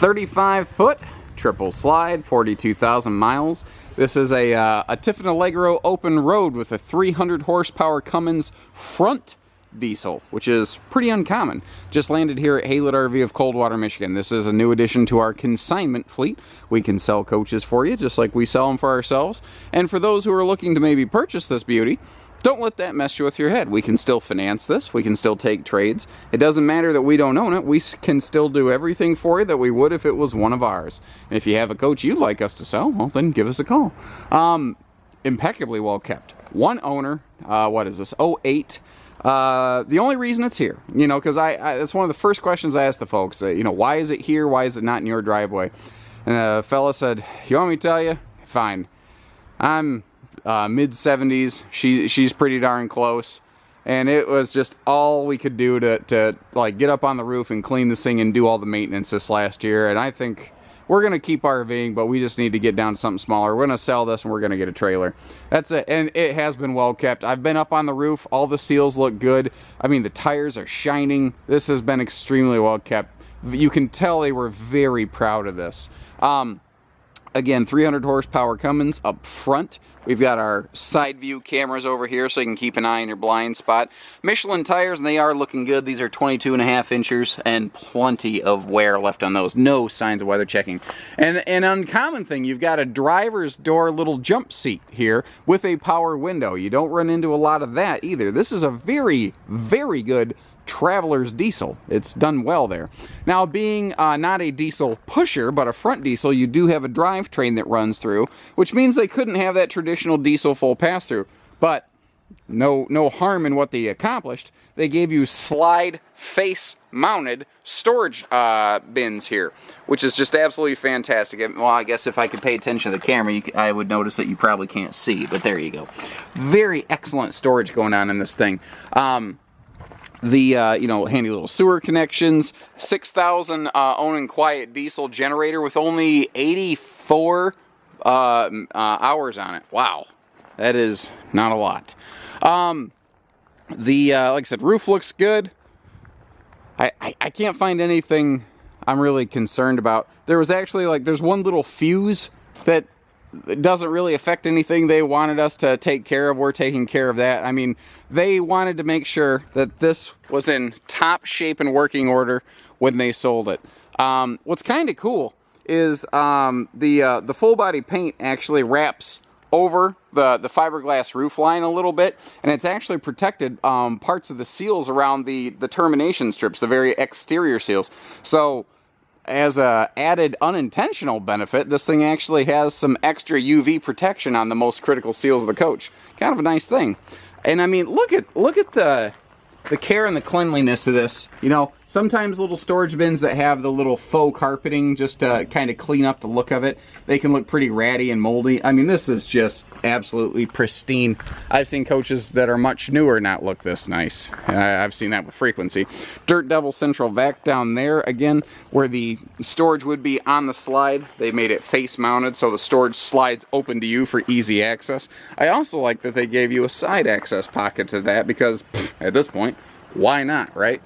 35-foot triple slide, 42,000 miles. This is a Tiffin Allegro open road with a 300 horsepower Cummins front diesel, which is pretty uncommon. Just landed here at HaylettRV of Coldwater, Michigan. This is a new addition to our consignment fleet. We can sell coaches for you just like we sell them for ourselves. And for those who are looking to maybe purchase this beauty, don't let that mess you with your head. We can still finance this. We can still take trades. It doesn't matter that we don't own it. We can still do everything for you that we would if it was one of ours. And if you have a coach you'd like us to sell, well, then give us a call. Impeccably well kept. One owner, what is this, '08. The only reason it's here, you know, because that's one of the first questions I ask the folks, you know, why is it here? Why is it not in your driveway? And a fella said, you want me to tell you? Fine. I'm mid-70s. She's pretty darn close. And it was just all we could do to like get up on the roof and clean this thing and do all the maintenance this last year. And I think we're going to keep RVing, but we just need to get down to something smaller. We're going to sell this and we're going to get a trailer. That's it. And it has been well kept. I've been up on the roof. All the seals look good. I mean, the tires are shining. This has been extremely well kept. You can tell they were very proud of this. Again, 300 horsepower Cummins up front. We've got our side view cameras over here so you can keep an eye on your blind spot. Michelin tires, and they are looking good. These are 22.5 inches and plenty of wear left on those. No signs of weather checking. And an uncommon thing, you've got a driver's door little jump seat here with a power window. You don't run into a lot of that either. This is a very, very good Traveler's diesel. It's done well there. Now, being not a diesel pusher, but a front diesel, you do have a drivetrain that runs through, which means they couldn't have that traditional diesel full pass-through. But no harm in what they accomplished. They gave you slide face-mounted storage bins here, which is just absolutely fantastic. Well, I guess if I could pay attention to the camera, I would notice that you probably can't see, but there you go. Very excellent storage going on in this thing. You know, handy little sewer connections, 6,000 own and quiet diesel generator with only 84 hours on it. Wow, that is not a lot. Like I said, roof looks good. I can't find anything I'm really concerned about. There was actually, there's one little fuse that it doesn't really affect anything they wanted us to take care of. We're taking care of that. I mean, they wanted to make sure that this was in top shape and working order when they sold it. What's kind of cool is the full body paint actually wraps over the fiberglass roof line a little bit, and it's actually protected parts of the seals around the termination strips, the very exterior seals. So as a added unintentional benefit, this thing actually has some extra UV protection on the most critical seals of the coach. Kind of a nice thing. And I mean, look at the care and the cleanliness of this. You know, sometimes little storage bins that have the little faux carpeting just to kind of clean up the look of it, they can look pretty ratty and moldy. I mean, this is just absolutely pristine. I've seen coaches that are much newer not look this nice. I've seen that with frequency. Dirt Devil central vac down there, again, where the storage would be on the slide. They made it face mounted so the storage slides open to you for easy access. I also like that they gave you a side access pocket to that because, at this point, why not, right?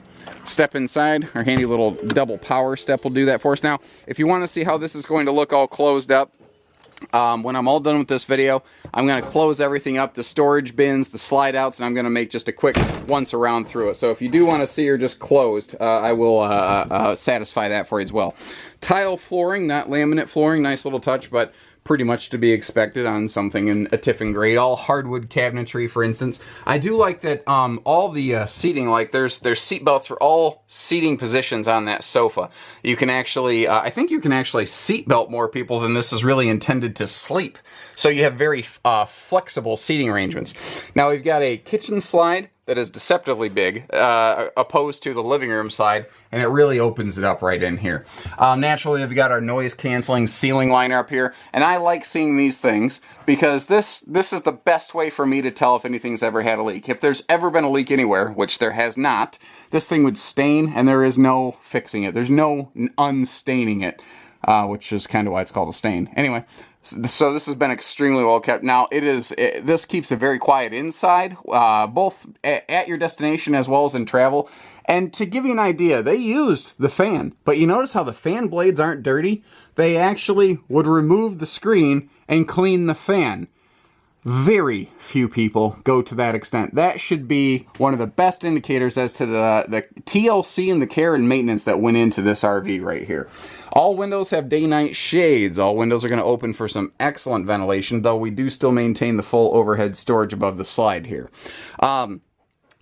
Step inside. Our handy little double power step will do that for us. Now, if you want to see how this is going to look all closed up, when I'm all done with this video, I'm going to close everything up, the storage bins, the slide outs, and I'm going to make just a quick once around through it. So if you do want to see her just closed, I will satisfy that for you as well. Tile flooring, not laminate flooring, nice little touch, but pretty much to be expected on something in a Tiffin grade. All hardwood cabinetry, for instance. I do like that all the seating, like there's seat belts for all seating positions on that sofa. You can actually, I think you can actually seat belt more people than this is really intended to sleep. So you have very flexible seating arrangements. Now we've got a kitchen slide that is deceptively big, opposed to the living room side, and it really opens it up right in here. Naturally, we've got our noise-canceling ceiling liner up here, and I like seeing these things because this is the best way for me to tell if anything's ever had a leak. If there's ever been a leak anywhere, which there has not, this thing would stain, and there is no fixing it. There's no unstaining it. which is kind of why it's called a stain. Anyway, so this has been extremely well kept. Now, this keeps it very quiet inside, both at your destination as well as in travel. And to give you an idea, they used the fan, but you notice how the fan blades aren't dirty? They actually would remove the screen and clean the fan. Very few people go to that extent. That should be one of the best indicators as to the TLC and the care and maintenance that went into this RV right here. All windows have day-night shades. All windows are going to open for some excellent ventilation, though we do still maintain the full overhead storage above the slide here.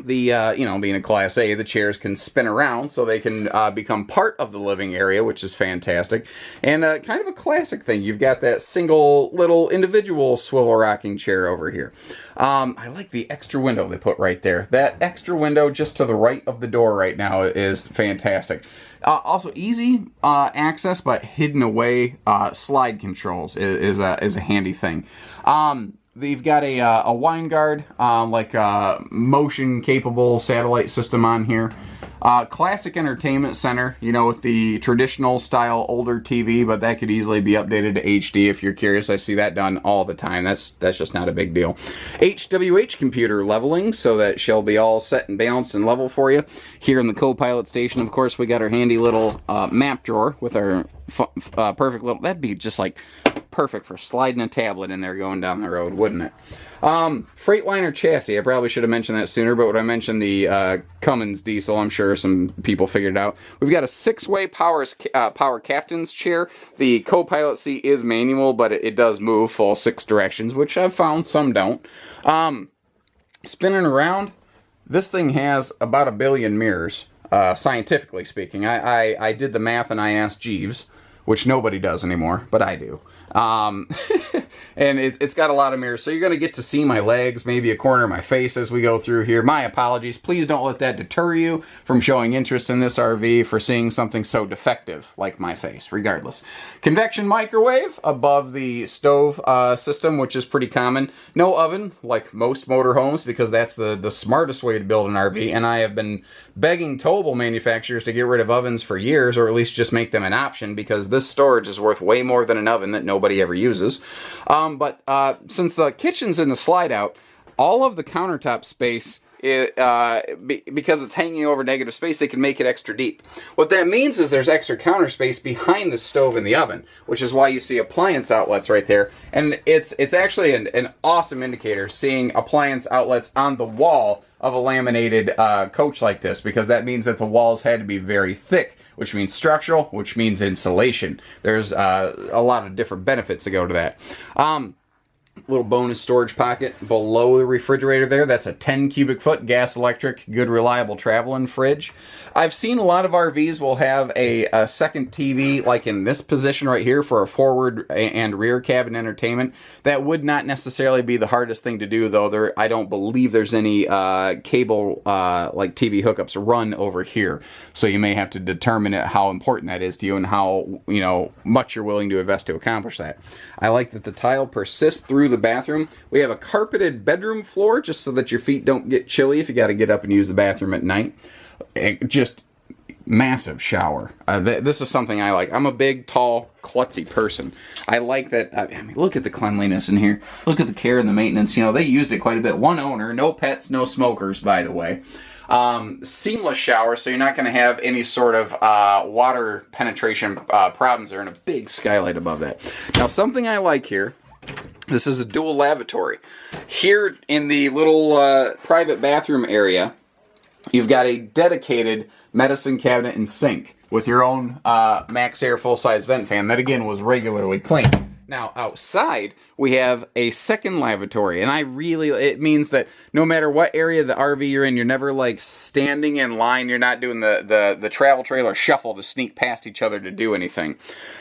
Being a Class A, the chairs can spin around so they can become part of the living area, which is fantastic. And kind of a classic thing, you've got that single little individual swivel rocking chair over here. I like the extra window they put right there. That extra window just to the right of the door right now is fantastic. Also, easy access, but hidden away slide controls is a handy thing. They've got a wine guard, like a motion-capable satellite system on here. Classic entertainment center, you know, with the traditional style older TV, but that could easily be updated to HD if you're curious. I see that done all the time. That's just not a big deal. HWH computer leveling, so that shall be all set and balanced and level for you. Here in the co-pilot station, of course, we got our handy little map drawer with our perfect little, that'd be just like perfect for sliding a tablet in there going down the road, wouldn't it? Freightliner chassis, I probably should have mentioned that sooner, but when I mentioned the Cummins diesel, I'm sure some people figured it out. We've got a 6-way power captain's chair. The co-pilot seat is manual, but it does move full 6 directions, which I've found some don't. Spinning around, this thing has about 1 billion mirrors, scientifically speaking. I did the math and I asked Jeeves, which nobody does anymore, but I do. And it's got a lot of mirrors, so you're going to get to see my legs, maybe a corner of my face as we go through here. My apologies. Please don't let that deter you from showing interest in this RV for seeing something so defective like my face, regardless. Convection microwave above the stove system, which is pretty common. No oven, like most motorhomes, because that's the smartest way to build an RV, and I have been begging towable manufacturers to get rid of ovens for years, or at least just make them an option, because this storage is worth way more than an oven that nobody ever uses. But since the kitchen's in the slide out, all of the countertop space, because it's hanging over negative space, they can make it extra deep. What that means is there's extra counter space behind the stove and the oven, which is why you see appliance outlets right there. And it's actually an awesome indicator seeing appliance outlets on the wall of a laminated coach like this, because that means that the walls had to be very thick, which means structural, which means insulation. There's a lot of different benefits that go to that. Little bonus storage pocket below the refrigerator there. That's a 10 cubic foot gas electric, good reliable traveling fridge. I've seen a lot of RVs will have a second TV like in this position right here for a forward and rear cabin entertainment. That would not necessarily be the hardest thing to do, though. I don't believe there's any cable like TV hookups run over here. So you may have to determine how important that is to you and how much you're willing to invest to accomplish that. I like that the tile persists through the bathroom. We have a carpeted bedroom floor just so that your feet don't get chilly if you got to get up and use the bathroom at night. Just massive shower. This is something I like. I'm a big, tall, klutzy person. I like that. I mean, look at the cleanliness in here. Look at the care and the maintenance. They used it quite a bit. One owner, no pets, no smokers, by the way. Seamless shower, so you're not going to have any sort of water penetration problems. There, and a big skylight above that. Now, something I like here. This is a dual lavatory. Here in the little private bathroom area, you've got a dedicated medicine cabinet and sink with your own Max Air full-size vent fan that, again, was regularly cleaned. Now, outside, we have a second lavatory, and it means that no matter what area of the RV you're in, you're never, like, standing in line. You're not doing the travel trailer shuffle to sneak past each other to do anything.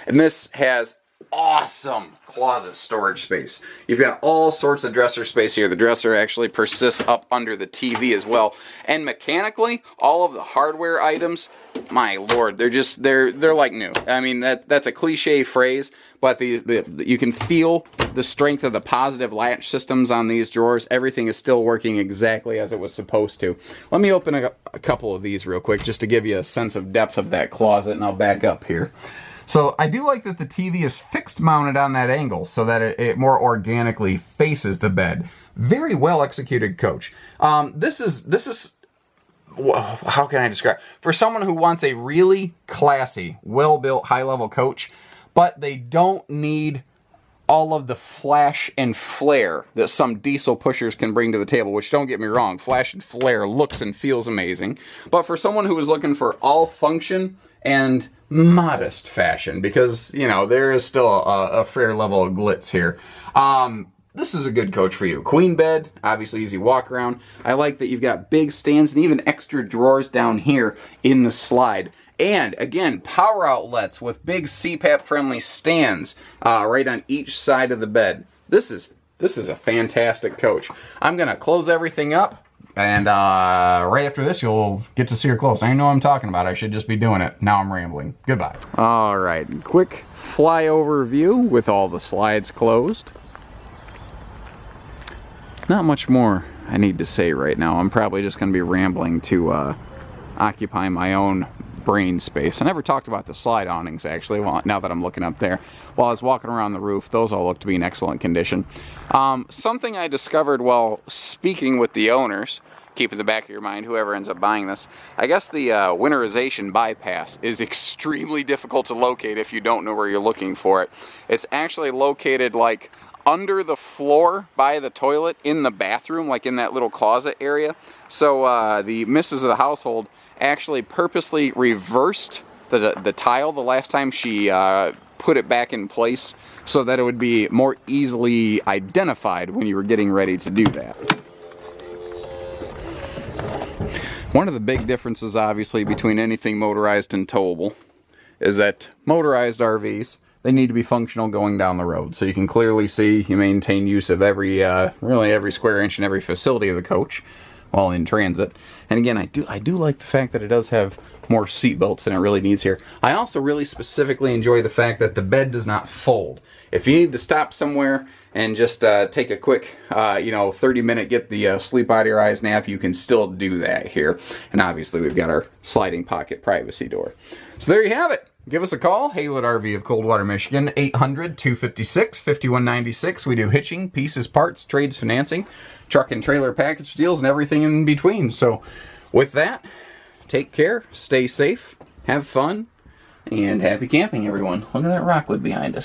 And this has awesome closet storage space. You've got all sorts of dresser space here. The dresser actually persists up under the TV as well. And mechanically, all of the hardware items, my lord, they're like new. I mean, that's a cliche phrase, but you can feel the strength of the positive latch systems on these drawers. Everything is still working exactly as it was supposed to. Let me open a couple of these real quick just to give you a sense of depth of that closet, and I'll back up here. So I do like that the TV is fixed mounted on that angle so that it more organically faces the bed. Very well executed coach. This is how can I describe? For someone who wants a really classy, well-built, high-level coach, but they don't need all of the flash and flare that some diesel pushers can bring to the table, which, don't get me wrong, flash and flare looks and feels amazing. But for someone who is looking for all function and modest fashion, because, you know, there is still a fair level of glitz here, this is a good coach for you. Queen bed, obviously easy walk around. I like that you've got big stands and even extra drawers down here in the slide. And again, power outlets with big CPAP-friendly stands right on each side of the bed. This is a fantastic coach. I'm gonna close everything up, and right after this, you'll get to see her close. I know what I'm talking about. I should just be doing it. Now I'm rambling. Goodbye. All right, quick flyover view with all the slides closed. Not much more I need to say right now. I'm probably just gonna be rambling to occupy my own brain space. I never talked about the slide awnings, actually, well, now that I'm looking up there. While I was walking around the roof, those all look to be in excellent condition. Something I discovered while speaking with the owners, keep in the back of your mind, whoever ends up buying this, I guess the winterization bypass is extremely difficult to locate if you don't know where you're looking for it. It's actually located like under the floor by the toilet in the bathroom, like in that little closet area. So the missus of the household actually purposely reversed the tile the last time she put it back in place so that it would be more easily identified when you were getting ready to do that. One of the big differences, obviously, between anything motorized and towable is that motorized RVs, they need to be functional going down the road. So you can clearly see you maintain use of every, really every square inch and every facility of the coach while in transit. And again, I do like the fact that it does have more seat belts than it really needs here. I also really specifically enjoy the fact that the bed does not fold. If you need to stop somewhere and just take a quick, 30-minute get the sleep out of your eyes nap, you can still do that here. And obviously we've got our sliding pocket privacy door. So there you have it. Give us a call, HaylettRV of Coldwater, Michigan, 800-256-5196. We do hitching, pieces, parts, trades, financing, truck and trailer package deals, and everything in between. So with that, take care, stay safe, have fun, and happy camping, everyone. Look at that rockwood behind us.